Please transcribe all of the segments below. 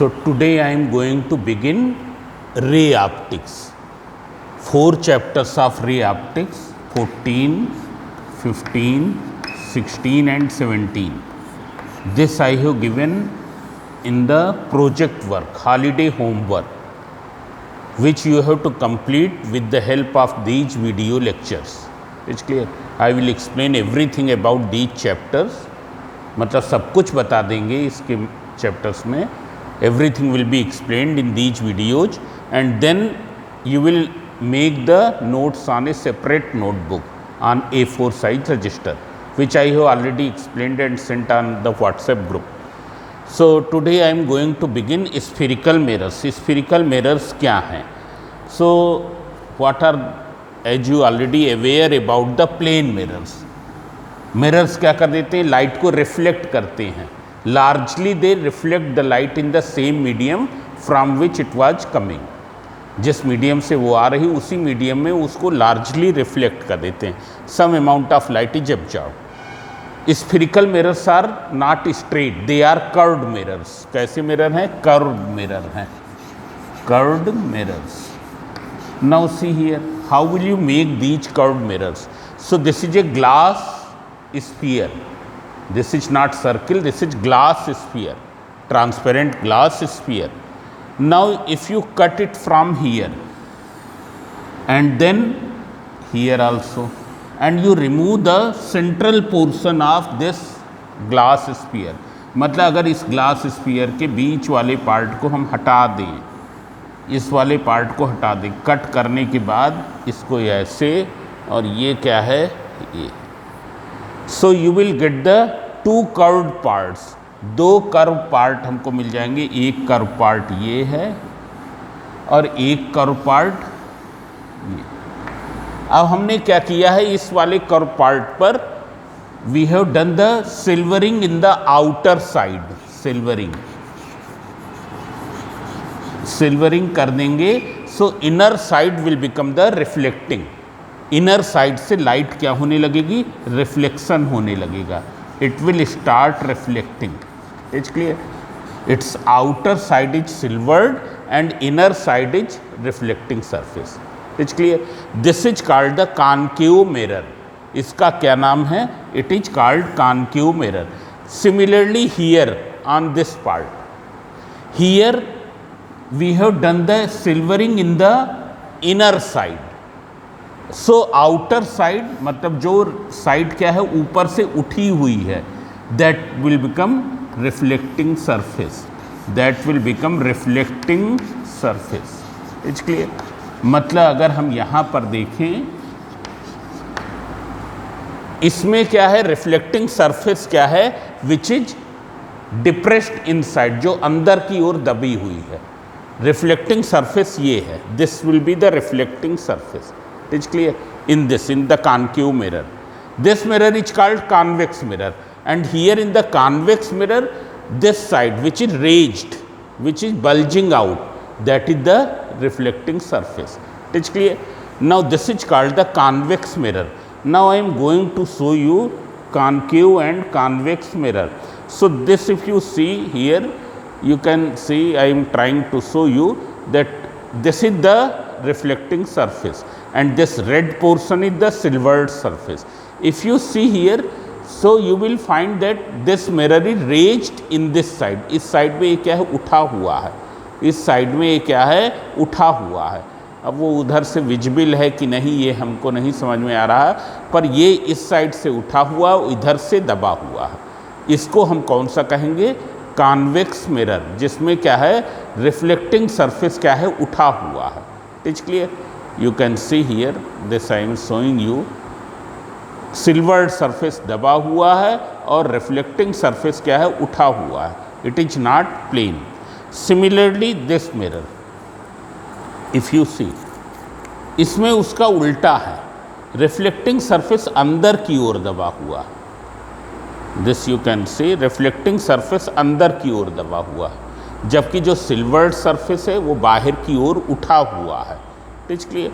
So today I am going to begin ray optics. 4 chapters of ray optics, 14, 15, 16 and 17. This I have given in the project work, holiday homework, which you have to complete with the help of these video lectures. It's clear. I will explain everything about these chapters. मतलब सब कुछ बता देंगे इसके chapters में. Everything will be explained in these videos, and then you will make the notes on a separate notebook on A4 size register, which I have already explained and sent on the WhatsApp group. So today I am going to begin spherical mirrors. Spherical mirrors क्या हैं? So what are, as you already aware about the plane mirrors. Mirrors क्या कर देते हैं? Light को reflect करते हैं. Largely they reflect the light in the same medium from which it was coming. जिस मीडियम से वो आ रही उसी मीडियम में उसको लार्जली रिफ्लेक्ट कर देते हैं. Some amount of light is absorb. Spherical mirrors are not straight, they are curved mirrors. कैसे मिरर हैं? कर्व्ड मिरर हैं. Curved mirrors. Now see here, how will you make these curved mirrors? So this is a glass sphere. This is not circle, this is glass sphere, transparent glass sphere. Now if you cut it from here and then here also, and you remove the central portion of this glass sphere, मतलब अगर इस glass sphere के बीच वाले part को हम हटा दें, इस वाले पार्ट को हटा दें कट करने के बाद, इसको ऐसे, और ये क्या है, ये. सो you will get the 2 curved parts. 2 curve part हमको मिल जाएंगे. एक कर्व पार्ट ये है और एक कर्व पार्ट ये. अब हमने क्या किया है, इस वाले कर्व पार्ट पर we have done the silvering in the outer side. Silvering कर देंगे. So inner side will become the reflecting. Inner side से लाइट क्या होने लगेगी? रिफ्लेक्शन होने लगेगा. It will start reflecting. It's clear. It's outer side is silvered and inner side is reflecting surface. It's clear. This is called the concave mirror. इसका क्या नाम है? It is called concave mirror. Similarly here on this part, here we have done the silvering in the inner side. So outer side मतलब जो side क्या है, ऊपर से उठी हुई है, that will become reflecting surface. That will become reflecting surface. It's clear. मतलब अगर हम यहाँ पर देखें, इसमें क्या है, रिफ्लेक्टिंग सरफेस क्या है, विच इज डिप्रेस्ड इनसाइड, जो अंदर की ओर दबी हुई है. रिफ्लेक्टिंग सरफेस ये है. This will be the reflecting surface. It's clear. In the concave mirror, this mirror is called convex mirror, and here in the convex mirror, this side which is raised, which is bulging out, that is the reflecting surface. It's clear. Now this is called the convex mirror. Now I am going to show you concave and convex mirror. So this, if you see here, you can see I am trying to show you that this is the reflecting surface and this red portion is the silvered surface. If you see here, so you will find that this mirror is raised in this side. इस side में ये क्या है, उठा हुआ है. इस side में ये क्या है, उठा हुआ है. अब वो उधर से विजिबल है कि नहीं ये हमको नहीं समझ में आ रहा है, पर ये इस साइड से उठा हुआ, इधर से दबा हुआ है. इसको हम कौन सा कहेंगे? कॉन्वेक्स मिरर, जिसमें क्या है, रिफ्लेक्टिंग सरफेस क्या है, उठा हुआ है. It's clear. You can see here, this I am showing you, silvered surface दबा हुआ है और रिफ्लेक्टिंग सरफेस क्या है, उठा हुआ है. It is not plane. Similarly this mirror, if you see, इसमें उसका उल्टा है. रिफ्लेक्टिंग सरफेस अंदर की ओर दबा हुआ. This you can C, reflecting surface अंदर की ओर दबा हुआ है, जबकि जो सिल्वर्ड सरफेस है वो बाहर की ओर उठा हुआ है. It's clear.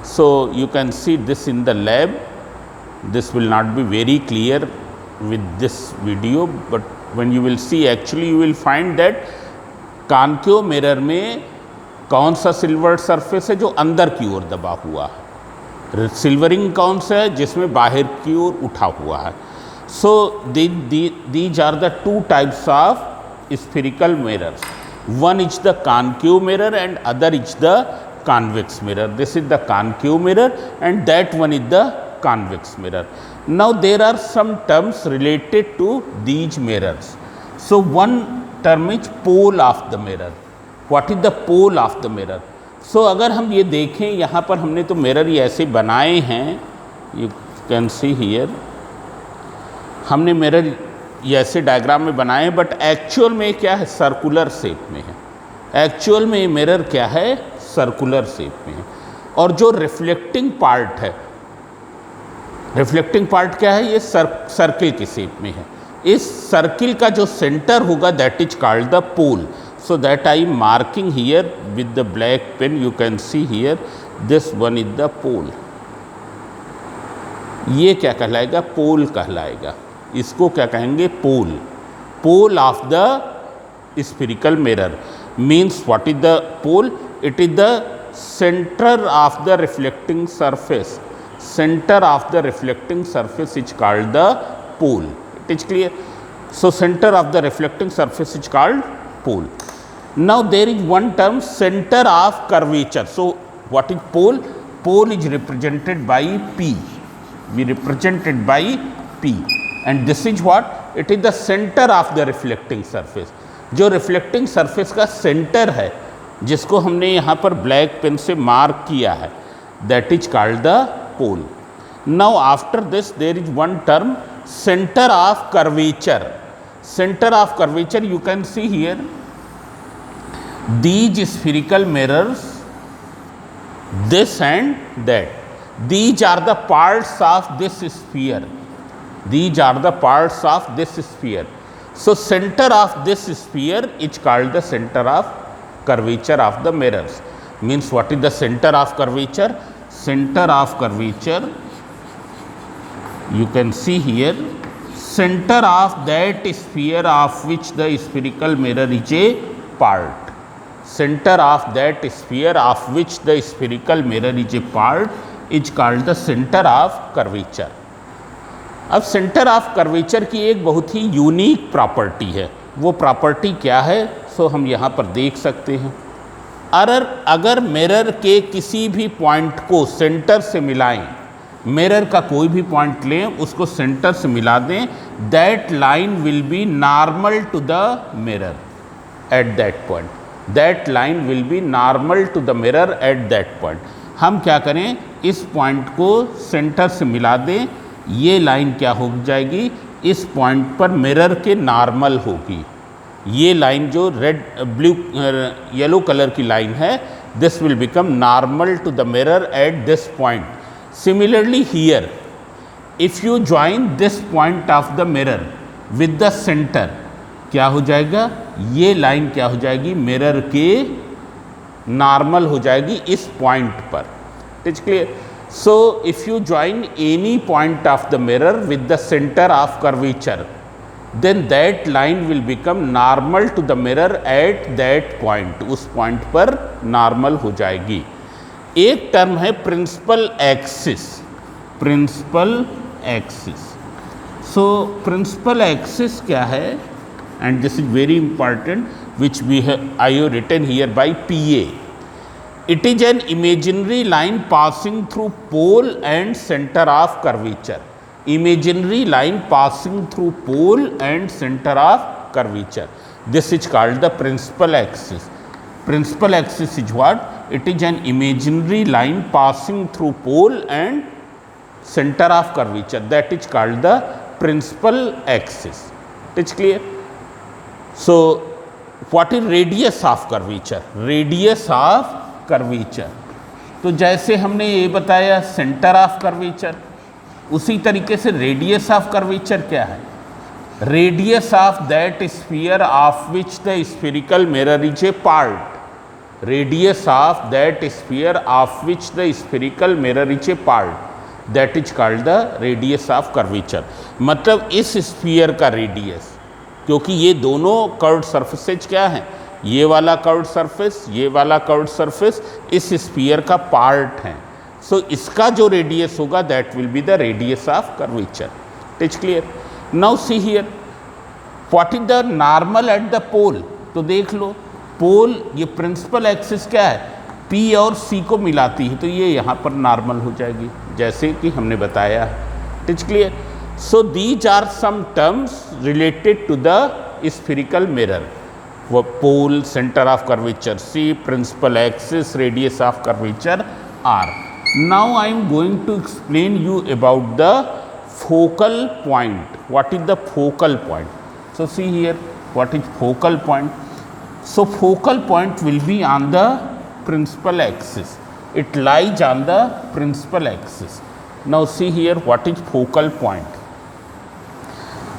So you can see this in the lab. This will not be very clear with this video, but when you will see, actually you will find that concave mirror में कौन सा silver surface है जो अंदर की ओर दबा हुआ है, सिल्वरिंग कौन सा है जिसमें बाहर की ओर उठा हुआ है। So these are the two types of spherical mirrors. One is the concave mirror and other is the convex mirror. This is the concave mirror and that one is the convex mirror. Now there are some terms related to these mirrors. So one term is pole of the mirror. What is the pole of the mirror? So अगर हम ये देखें, यहाँ पर हमने तो mirror ये ऐसे बनाए हैं, you can see here, हमने मिरर ये ऐसे डायग्राम में बनाए हैं, बट एक्चुअल में क्या है, सर्कुलर शेप में है। एक्चुअल में मिरर क्या है, सर्कुलर शेप में है। और जो रिफ्लेक्टिंग पार्ट है, रिफ्लेक्टिंग पार्ट क्या है, ये सर्किल के शेप में है। इस सर्किल का जो सेंटर होगा that is called the pole. So that I am marking here with the black pen, you can see here this one is the pole. ये क्या कहलाएगा, पोल कहलाएगा। इसको क्या कहेंगे, pole. Pole of the spherical mirror means what is the pole, it is the centre of the reflecting surface. Centre of the reflecting surface is called the pole. It is clear? So center of the reflecting surface is called pole. Now there is one term, center of curvature. So what is pole? Pole is represented by P. We represented by P. And this is what? It is the center of the reflecting surface. जो reflecting surface का centre है, जिसको हमने यहाँ पर black pen से mark किया है, that is called the pole. Now after this there is one term, center of curvature. Center of curvature, you can see here these spherical mirrors, this and that, these are the parts of this sphere. These are the parts of this sphere. So center of this sphere is called the center of curvature of the mirrors. Means what is the center of curvature? Center of curvature, you can see here, center of that sphere of which the spherical mirror is a part. Center of that sphere of which the spherical mirror is a part is called the center of curvature. अब centre of curvature की एक बहुत ही unique property है। वो property क्या है, सो हम यहाँ पर देख सकते हैं। अगर मिरर के किसी भी पॉइंट को सेंटर से मिलाएं, मिरर का कोई भी पॉइंट लें, उसको सेंटर से मिला दें, that line will be normal to the mirror at that point. That line will be normal to the mirror at that point. हम क्या करें, इस पॉइंट को सेंटर से मिला दें, ये लाइन क्या हो जाएगी, इस पॉइंट पर मिरर के नॉर्मल होगी. ये लाइन जो रेड ब्लू येलो कलर की लाइन है, this will become normal to the mirror at this point. Similarly here if you join this point of the mirror with the centre, क्या हो जाएगा, ये लाइन क्या हो जाएगी, मिरर के नॉर्मल हो जाएगी इस पॉइंट पर. It is clear. So if you join any point of the mirror with the center of curvature, then that line will become normal to the mirror at that point. उस point पर normal हो जाएगी. एक term है principal axis. Principal axis. So principal axis क्या है, and this is very important, which I have written here by PA. It is an imaginary line passing through pole and center of curvature. Imaginary line passing through pole and center of curvature. This is called the principal axis. Principal axis is what? It is an imaginary line passing through pole and center of curvature. That is called the principal axis. It is clear? So, what is radius of curvature? Radius of curvature, तो जैसे हमने ये बताया centre of curvature, उसी तरीके से radius of curvature क्या है, radius of that sphere of which the spherical mirror is a part. Radius of that sphere of which the spherical mirror is a part, that is called the radius of curvature. मतलब इस sphere का radius, क्योंकि ये दोनों curved surfaces क्या हैं, ये वाला कर्व्ड सरफेस, ये वाला कर्व्ड सरफेस इस स्फीयर का पार्ट है। सो इसका जो रेडियस होगा that will be the radius of curvature. It is clear. Now see here what is the normal at the pole. तो देख लो पोल, ये प्रिंसिपल एक्सिस क्या है, P और C को मिलाती है, तो ये यहाँ पर नॉर्मल हो जाएगी जैसे कि हमने बताया। It is clear. So these are some terms related to the spherical mirror. वो pole, centre of curvature C, principal axis, radius of curvature R. Now I am going to explain you about the focal point. What is the focal point? So see here, what is focal point? So focal point will be on the principal axis. It lies on the principal axis. Now see here, what is focal point?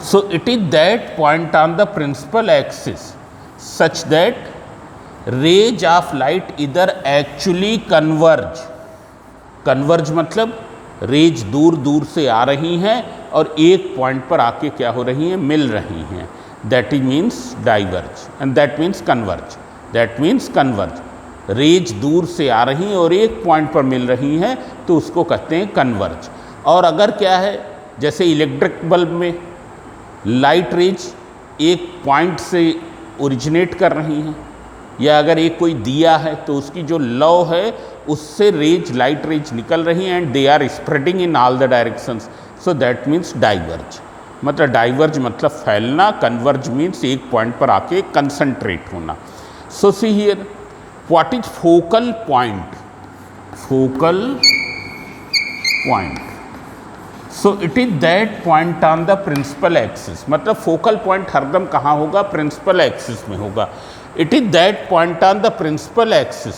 So it is that point on the principal axis such that rays of light either actually converge. Converge मतलब raise दूर दूर से आ रही हैं और एक point पर आके क्या हो रही हैं, मिल रही हैं। That is means diverge and that means converge. That means converge, rays दूर से आ रही हैं और एक पॉइंट पर मिल रही हैं तो उसको कहते हैं कन्वर्ज। और अगर क्या है, जैसे इलेक्ट्रिक बल्ब में लाइट रेज एक पॉइंट से ओरिजिनेट कर रही हैं, या अगर एक कोई दिया है तो उसकी जो लौ है उससे रेज, लाइट रेज निकल रही हैं and they are spreading in all the directions, so that means diverge. मतलब डाइवर्ज मतलब फैलना, कन्वर्ज मीन्स एक पॉइंट पर आके कंसंट्रेट होना। So see here what is focal point. Focal point, so it is that point on the principal axis. मतलब focal point हरदम कहाँ होगा, प्रिंसिपल एक्सिस में होगा। It is that point on the principal axis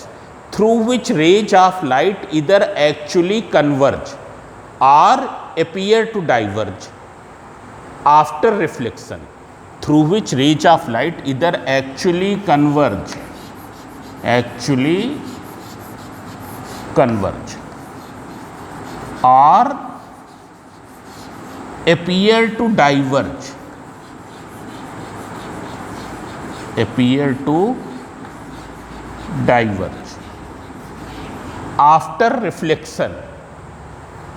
through which rays of light either actually converge or appear to diverge after reflection. Through which rays of light either actually converge or appear to diverge after reflection,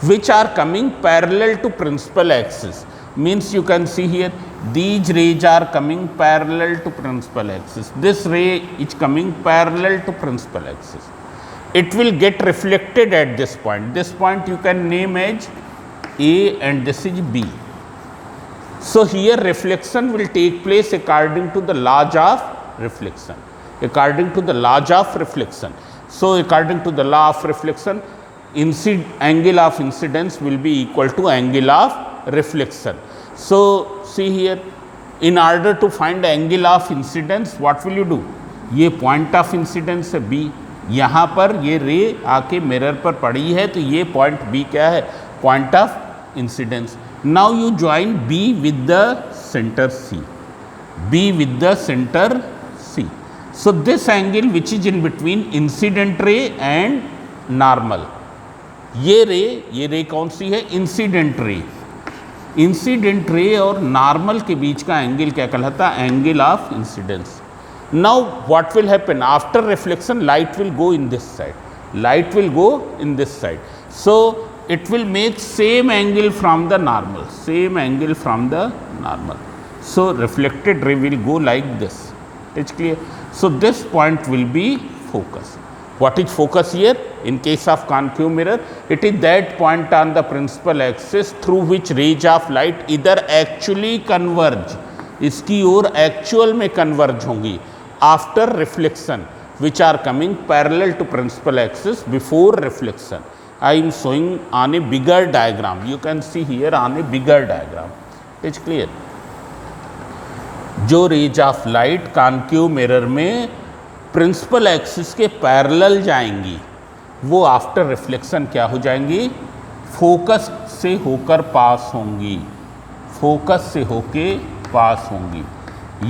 which are coming parallel to principal axis. Means you can see here these rays are coming parallel to principal axis. This ray is coming parallel to principal axis. It will get reflected at this point. This point you can name as A and this is B. So here reflection will take place according to the laws of reflection. According to the laws of reflection. So according to the law of reflection, angle of incidence will be equal to angle of reflection. So see here, in order to find angle of incidence, what will you do? ये point of incidence है B, यहाँ पर ये रे आके mirror पर पड़ी है तो ये point B क्या है, point of incidence. Now you join B with the center C. B with the center C. So this angle which is in between incident ray and normal. ये रे कौन सी है, इंसिडेंट रे। इंसिडेंट रे और normal के बीच का angle क्या कहलाता है, angle of incidence. Now what will happen after reflection, light will go in this side, light will go in this side, so it will make same angle from the normal, same angle from the normal. So reflected ray will go like this. It's clear. So this point will be focus. What is focus here? In case of concave mirror, it is that point on the principal axis through which rays of light either actually converge, इसकी ओर actual में converge होंगी, after reflection, which are coming parallel to principal axis before reflection. I am showing on a bigger diagram. You can see here on a bigger diagram. It's clear. जो rays of light concave mirror में principal axis के parallel जाएंगी वो after reflection क्या हो जाएंगी, focus से होकर पास होंगी, फोकस से होके पास होंगी।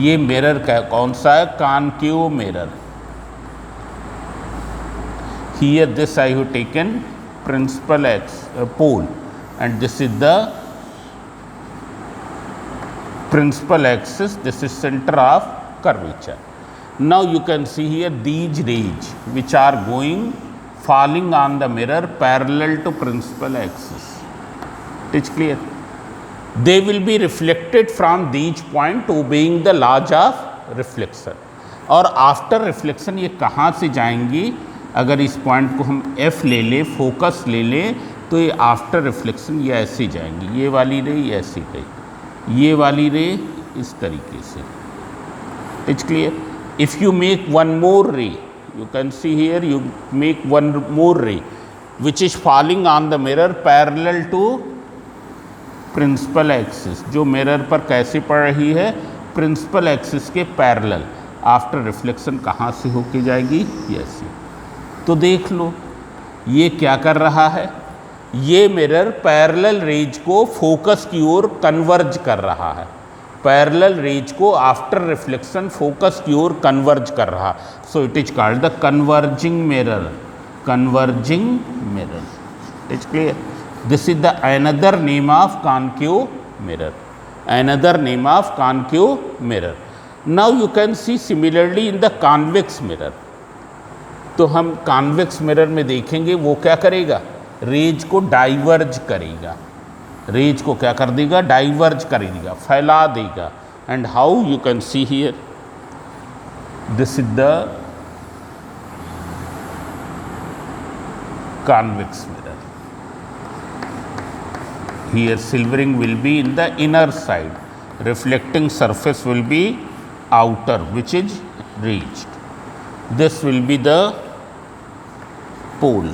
ये मिरर का कौन सा है, concave mirror. Here this I have taken principal pole and this is the principal axis, this is center of curvature. Now you can see here these rays which are going falling on the mirror parallel to principal axis. It is clear. They will be reflected from these point obeying the laws of reflection. और after reflection ये कहाँ से जाएंगी? अगर इस point को हम F ले लें, फोकस ले लें, तो ये आफ्टर रिफ्लेक्शन ये ऐसे जाएंगी, ये वाली रे ये ऐसी गई, ये वाली रे इस तरीके से. It's clear. If you make one more रे, you can see here you make one more ray which is falling on the mirror parallel to principal axis, जो मिरर पर कैसे पड़ रही है? प्रिंसिपल एक्सिस के पैरेलल. आफ्टर रिफ्लेक्शन कहाँ से होके जाएगी? ऐसे. तो देख लो ये क्या कर रहा है, ये मिरर पैरेलल रेज को फोकस की ओर कन्वर्ज कर रहा है. पैरेलल रेज को आफ्टर रिफ्लेक्शन फोकस की ओर कन्वर्ज कर रहा. So it is called the converging mirror. Converging mirror. It is clear. This is the another name of concave mirror. Another name of concave mirror. Now you can see similarly in the convex mirror. तो हम convex mirror में देखेंगे वो क्या करेगा? Raise को diverge करेगा. Raise को क्या कर देगा? डाइवर्ज करेगा, फैला देगा. And how you can see here, this is the convex mirror. Here silvering will be in the inner side, reflecting surface will be outer, which is reached. This will be the pole.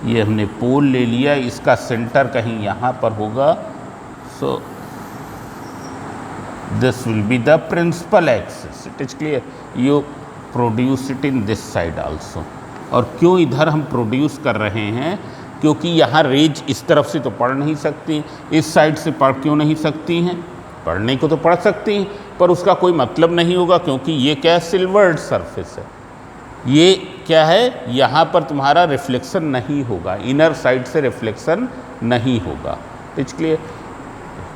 ये हमने पोल ले लिया, इसका centre कहीं यहाँ पर होगा. So this will be the principal axis. It is clear. You produce it in this side also. और क्यों इधर हम प्रोड्यूस कर रहे हैं? क्योंकि यहाँ रेज इस तरफ से तो पढ़ नहीं सकती, इस साइड से पढ़ क्यों नहीं सकती हैं? पढ़ने को तो पढ़ सकती हैं, पर उसका कोई मतलब नहीं होगा, क्योंकि ये क्या है? सिल्वर्ड सरफेस है. ये क्या है? यहाँ पर तुम्हारा रिफ्लेक्शन नहीं होगा, इनर साइड से रिफ्लेक्शन नहीं होगा. It's clear.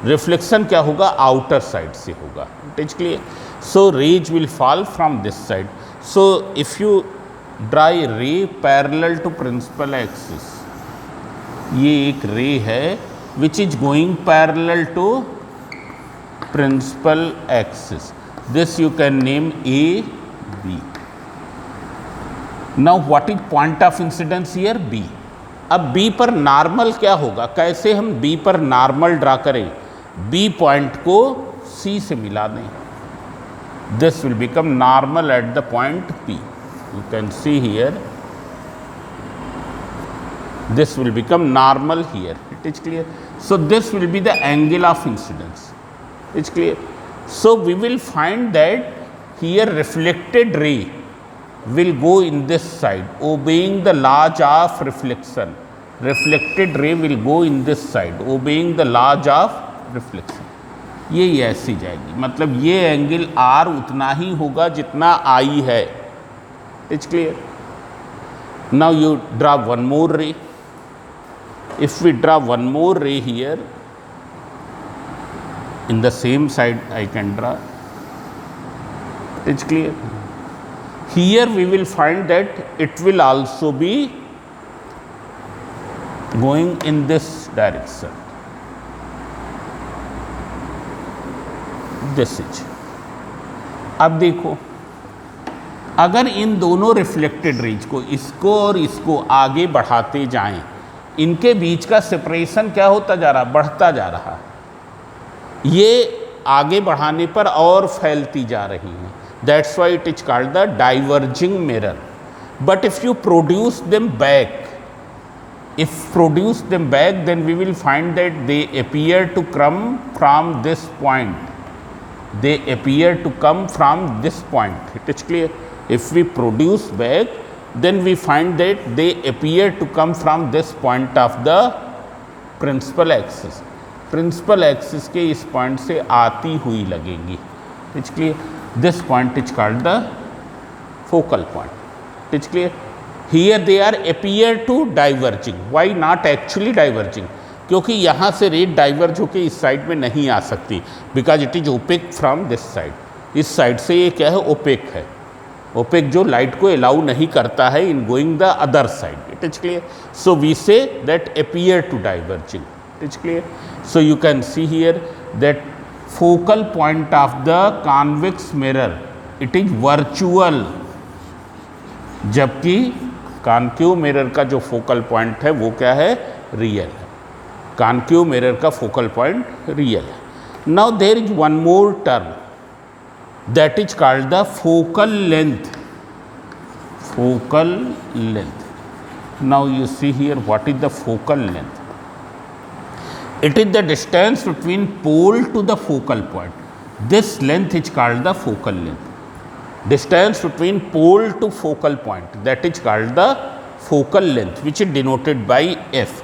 रिफ्लेक्शन क्या होगा? आउटर साइड से होगा. It's clear. So rays will fall from this side. So if you draw a ray parallel to principal axis, ये एक रे है which is going parallel to principal axis. This you can name A B. Now what is point of incidence here? B. अब B पर normal क्या होगा? कैसे हम B पर नॉर्मल ड्रा करें? बी पॉइंट को सी से मिला दें. This will become normal at the point P. You can see here, this will become normal here. It is clear. So this will be the angle of incidence. It's clear. So we will find that here reflected ray will go in this side obeying the laws of reflection. Reflected ray will go in this side obeying the laws of reflection. ये ऐसी जाएगी. मतलब ये angle R उतना ही होगा जितना I है. It's clear. Now you draw one more ray. If we draw one more ray here, in the same side I can draw. It's clear. Here we will find that it will also be going in this direction. This is. अब देखो, अगर इन दोनों reflected raise को, इसको और इसको आगे बढ़ाते जाएं, इनके बीच का सेपरेशन क्या होता जा रहा? बढ़ता जा रहा. ये आगे बढ़ाने पर और फैलती जा रही हैं. That's why it is called the diverging mirror. But if you produce them back, then we will find that they appear to come from this point. They appear to come from this point. It is clear. If we produce back, then we find that they appear to come from this point of the principal axis. Principal axis के इस point से आती हुई लगेंगी. It's clear. This point is called the focal point. It's clear. Here they are appear to diverging. Why not actually diverging? क्योंकि यहाँ से रे डाइवर्ज होके इस साइड में नहीं आ सकती, because it is opaque from this side. इस साइड से ये क्या है? ओपेक है. ओपेक जो लाइट को अलाउ नहीं करता है in going the other side. It is clear. So we say that appear to diverging. It is clear. So you can see here that focal point of the convex mirror it is virtual, जबकि concave mirror का जो focal point है वो क्या है, real है. Concave mirror का focal point real है. Now there is one more term that is called the focal length. Focal length. Now you see here what is the focal length. It is the distance between pole to the focal point. This length is called the focal length. Distance between pole to focal point, that is called the focal length, which is denoted by f.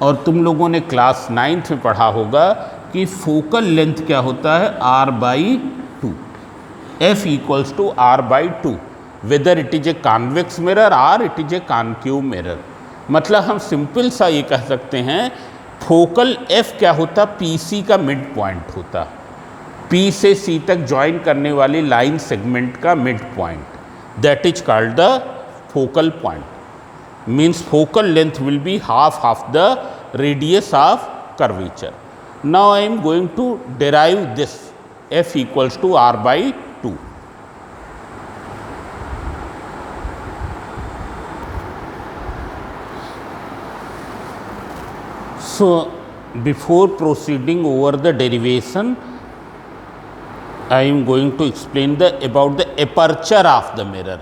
और तुम लोगों ने class 9th में पढ़ा होगा कि focal length क्या होता है, r/2. f equals to r/2 whether it is a convex mirror or it is a concave mirror. मतलब हम सिंपल सा ये कह सकते हैं फोकल f क्या होता, PC का मिड पॉइंट होता, P से C तक ज्वाइन करने वाली लाइन सेगमेंट का mid point, that is called the focal point. Means focal length will be half of the radius of curvature. Now I am going to derive this f equals to r/2. So before proceeding over the derivation, I am going to explain about the aperture of the mirror.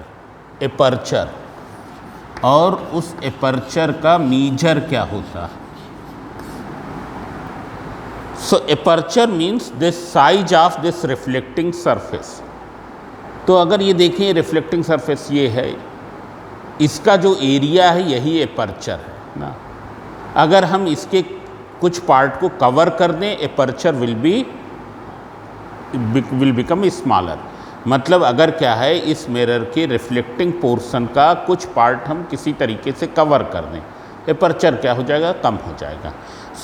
Aperture और उस aperture का measure क्या होता है. So aperture means the size of this reflecting surface. तो अगर ये देखें रिफ्लेक्टिंग सरफेस ये है, इसका जो एरिया है यही एपर्चर है ना. अगर हम इसके कुछ पार्ट को कवर कर दें, एपर्चर विल बिकम स्मॉलर. मतलब अगर क्या है, इस मिरर के रिफ्लेक्टिंग पोर्शन का कुछ पार्ट हम किसी तरीके से कवर कर दें, एपर्चर क्या हो जाएगा, कम हो जाएगा.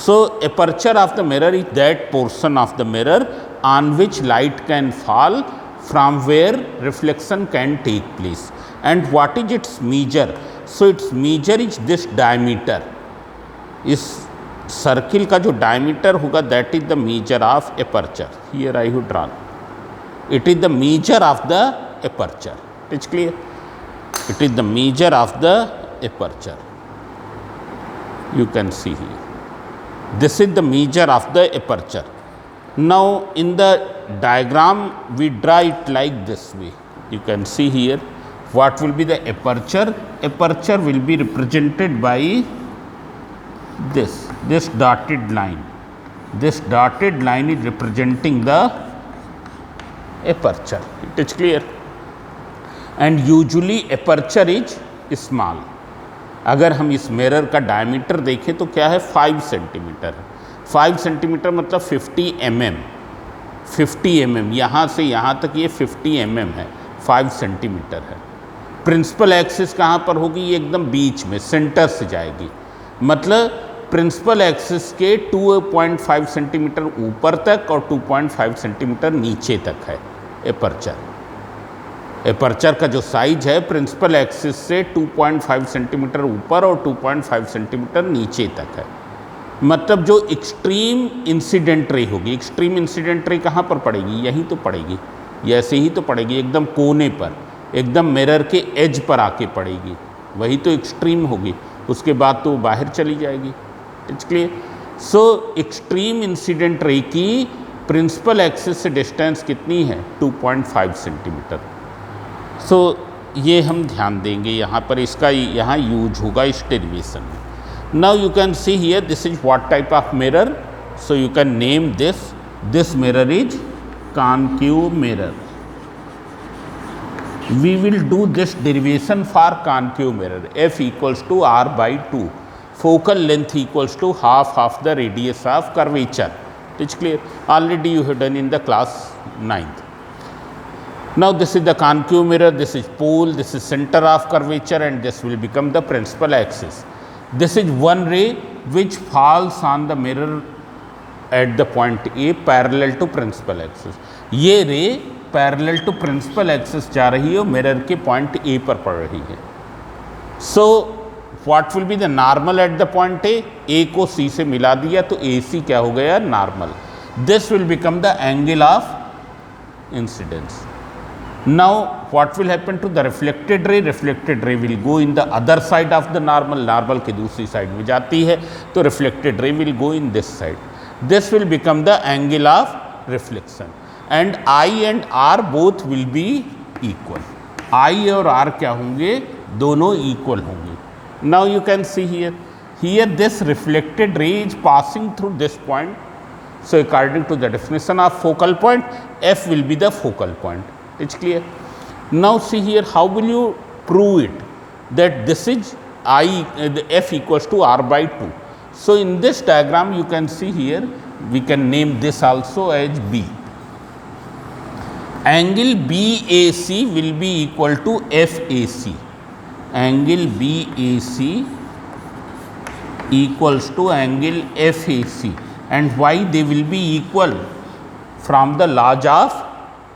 So aperture of the mirror is that portion of the mirror on which light can fall from where reflection can take place. And what is its measure. So its measure is this diameter. इस circle का जो diameter होगा that is the measure of aperture. Here I have drawn. It is the measure of the aperture. It is clear. It is the measure of the aperture. You can see here. This is the measure of the aperture. Now in the diagram we draw it like this way. You can see here what will be the aperture. Aperture will be represented by this dotted line. This dotted line is representing the aperture. It is clear. And usually aperture is small. अगर हम इस mirror का diameter देखें तो क्या है, 5 centimetre. 5 centimetre मतलब 50 mm. 50 mm यहाँ से यहाँ तक ये 50 mm है, 5 सेंटीमीटर है. प्रिंसिपल एक्सिस कहाँ पर होगी, ये एकदम बीच में सेंटर से जाएगी. मतलब प्रिंसिपल एक्सिस के 2.5 सेंटीमीटर ऊपर तक और 2.5 सेंटीमीटर नीचे तक है एपर्चर. एपर्चर का जो साइज है प्रिंसिपल एक्सिस से 2.5 सेंटीमीटर ऊपर और 2.5 सेंटीमीटर नीचे तक है. मतलब जो एक्सट्रीम इंसिडेंट रे होगी, एक्सट्रीम इंसिडेंट रे कहाँ पर पड़ेगी, यहीं तो पड़ेगी, ऐसे ही तो पड़ेगी, एकदम कोने पर, एकदम मिरर के एज पर आके पड़ेगी, वही तो एक्सट्रीम होगी. उसके बाद तो बाहर चली जाएगी. It's clear. So extreme incident ray की प्रिंसिपल एक्सिस से डिस्टेंस कितनी है, 2.5 सेंटीमीटर. सो ये हम ध्यान देंगे यहाँ पर, इसका यहाँ यूज होगा इस डेरिवेशन में. Now you can see here this is what type of mirror. So you can name this mirror is concave mirror. We will do this derivation for concave mirror. f equals to r/2. focal length equals to half of the radius of curvature. It's clear. Already you have done in the class 9th. Now this is the concave mirror, this is pole, this is center of curvature, and this will become the principal axis. This is one ray which falls on the mirror at the point A parallel to principal axis. ये रे parallel to principal axis जा रही है और mirror के point A पर पड़ रही है। So what will be the normal at the point A को सी से मिला दिया तो ए सी क्या हो गया, normal. This will become the angle of incidence. Now what will happen to the reflected ray, reflected ray will go in the other side of the normal, normal की दूसरी साइड में जाती है तो reflected ray will go in this side. This will become the angle of reflection and I and R both will be equal. I और R क्या होंगे, दोनों इक्वल होंगे। Now you can see here this reflected ray is passing through this point, so according to the definition of focal point, f will be the focal point. It's clear? Now see here, how will you prove it that this is the f equals to r by 2. So in this diagram you can see here, we can name this also as b. Angle BAC will be equal to FAC. Angle BAC equals to angle FAC. And why they will be equal? From the laws of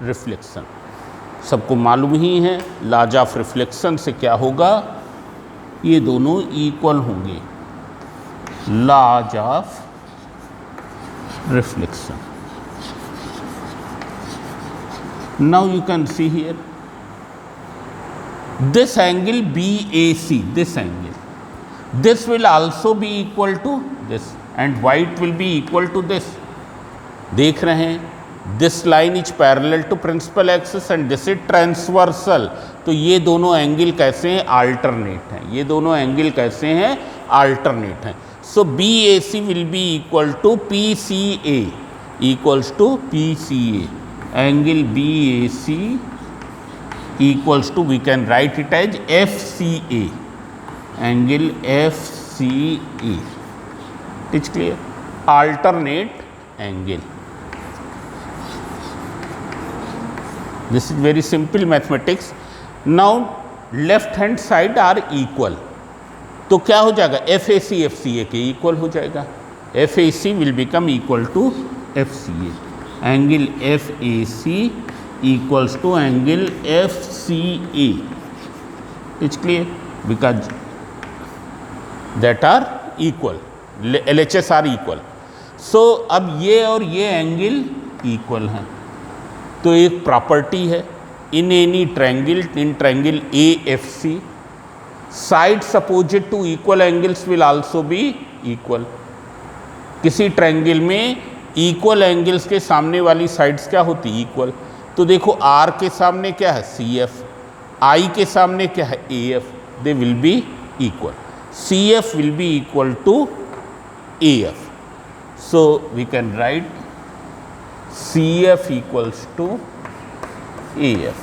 reflection. सबको मालूम ही है laws of reflection से क्या होगा, ये दोनों equal होंगे। laws of reflection. Now you can see here this angle BAC, this angle, this will also be equal to this and y will be equal to this. देख रहे हैं, this line is parallel to principal axis and this is transversal. तो ये दोनों angle कैसे हैं, alternate हैं। ये दोनों एंगल कैसे हैं, अल्टरनेट हैं। सो BAC will be equal to PCA, equals to PCA. Angle BAC equals to, we can write it as FCA, angle FCA. It's clear? Alternate angle. This is very simple mathematics. Now left hand side are equal, तो क्या हो जाएगा, FAC FCA के equal हो जाएगा। FAC will become equal to FCA. Angle FAC equals to angle FCA. It's clear? Because that are equal, LHS are equal. So अब ये और ये एंगल इक्वल हैं, तो एक प्रॉपर्टी है in any triangle, in triangle AFC, sides opposite to equal angles will also be equal. किसी triangle में इक्वल एंगल्स के सामने वाली साइड्स क्या होती, इक्वल। तो देखो R के सामने क्या है, CF, I के सामने क्या है, AF, they will be equal. CF will be equal to AF. So we can write CF equals to AF.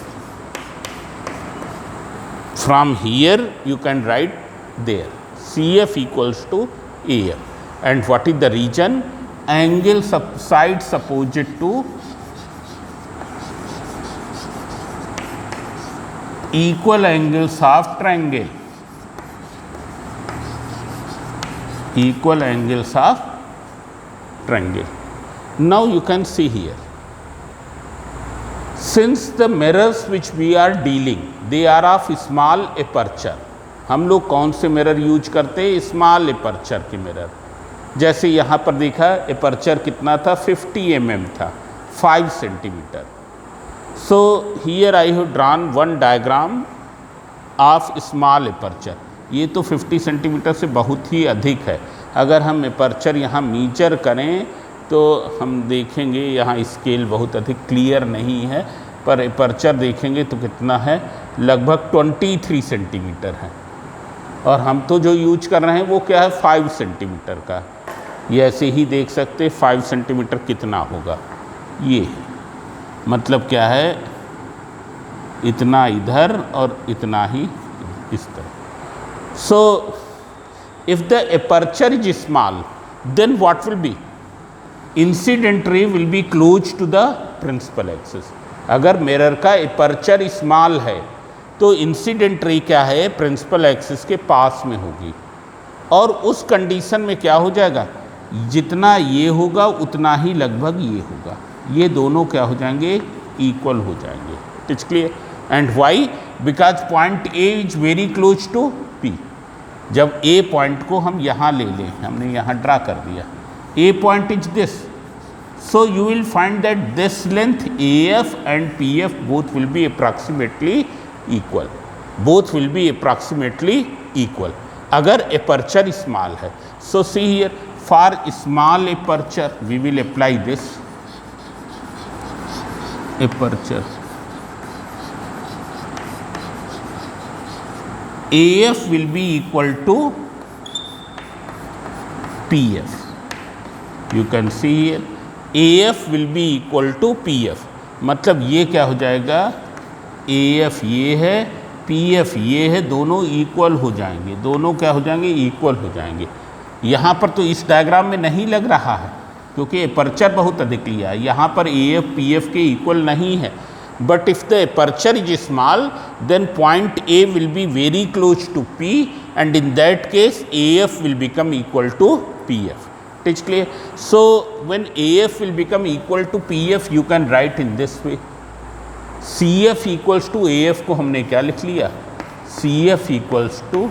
From here you can write there CF equals to AF. And what is the region? Angle sides opposite to equal angles of triangle, equal angles of triangle. Now you can see here, since the mirrors which we are dealing, they are of small aperture. हम लोग कौन से mirror use करते हैं, small aperture के mirror. जैसे यहाँ पर देखा एपर्चर कितना था, 50 mm था, 5 centimetre. So here I have drawn one diagram of small aperture. ये तो 50 सेंटीमीटर से बहुत ही अधिक है। अगर हम एपर्चर यहाँ मीजर करें तो हम देखेंगे यहाँ स्केल बहुत अधिक क्लियर नहीं है, पर एपर्चर देखेंगे तो कितना है, लगभग 23 सेंटीमीटर है। और हम तो जो यूज कर रहे हैं वो क्या है, 5 सेंटीमीटर का। ये ऐसे ही देख सकते 5 सेंटीमीटर कितना होगा, ये मतलब क्या है, इतना इधर और इतना ही इस तरह। So if the aperture is small then what will be, incident ray will be close to the principal axis. अगर मिरर का एपर्चर स्मॉल है तो इंसिडेंट रे क्या है, प्रिंसिपल एक्सिस के पास में होगी। और उस कंडीशन में क्या हो जाएगा, जितना ये होगा उतना ही लगभग ये होगा। ये दोनों क्या हो जाएंगे, इक्वल हो जाएंगे। It's clear. And why? Because point A is very close to P. जब ए पॉइंट को हम यहाँ ले लें, हमने यहाँ ड्रा कर दिया, A point is this, so you will find that this length A F and P F both will be approximately equal, both will be approximately equal अगर एपर्चर स्मॉल है। So see here, for small aperture we will apply this aperture AF will be equal to PF. You can see here AF will be equal to PF. मतलब ये क्या हो जाएगा, AF ये है, PF ये है, दोनों इक्वल हो जाएंगे, दोनों क्या हो जाएंगे, इक्वल हो जाएंगे। यहाँ पर तो इस डायग्राम में नहीं लग रहा है क्योंकि एपर्चर बहुत अधिक लिया है, यहाँ पर AF PF के इक्वल नहीं है। But if the aperture is small, then point A will be very close to P, and in that case AF will become equal to PF. It is clear? So when AF will become equal to PF, you can write in this way. CF equals to AF को हमने क्या लिख लिया, CF equals to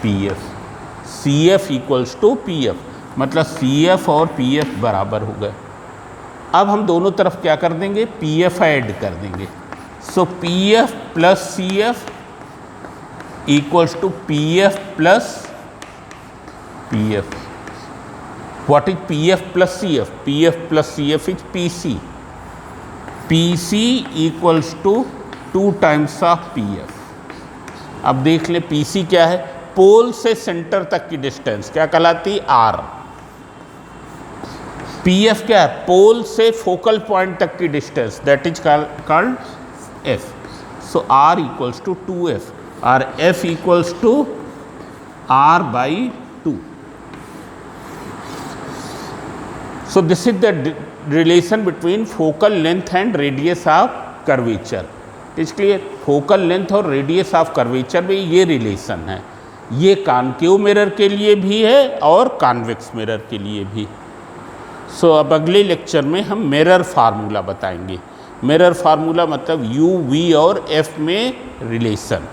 PF. CF equals to PF मतलब CF और PF बराबर हो गए। अब हम दोनों तरफ क्या कर देंगे, PF ऐड कर देंगे। So PF plus CF equals to PF plus PF। What is PF plus CF? PF plus CF is PC। PC equals to 2 times of PF। अब देख ले PC क्या है, पोल से सेंटर तक की डिस्टेंस क्या कहलाती, R। PF क्या है, पोल से फोकल पॉइंट तक की distance, that is called F। So R equals to 2F और F equals to R by 2। So this is the relation between focal length and radius of curvature. Is clear? Focal length और radius of curvature में ये relation है। ये concave mirror के लिए भी है और कॉन्वेक्स मिरर के लिए भी। सो अब अगले लेक्चर में हम मिरर फार्मूला बताएंगे। मिरर फार्मूला मतलब U, V और F में रिलेशन।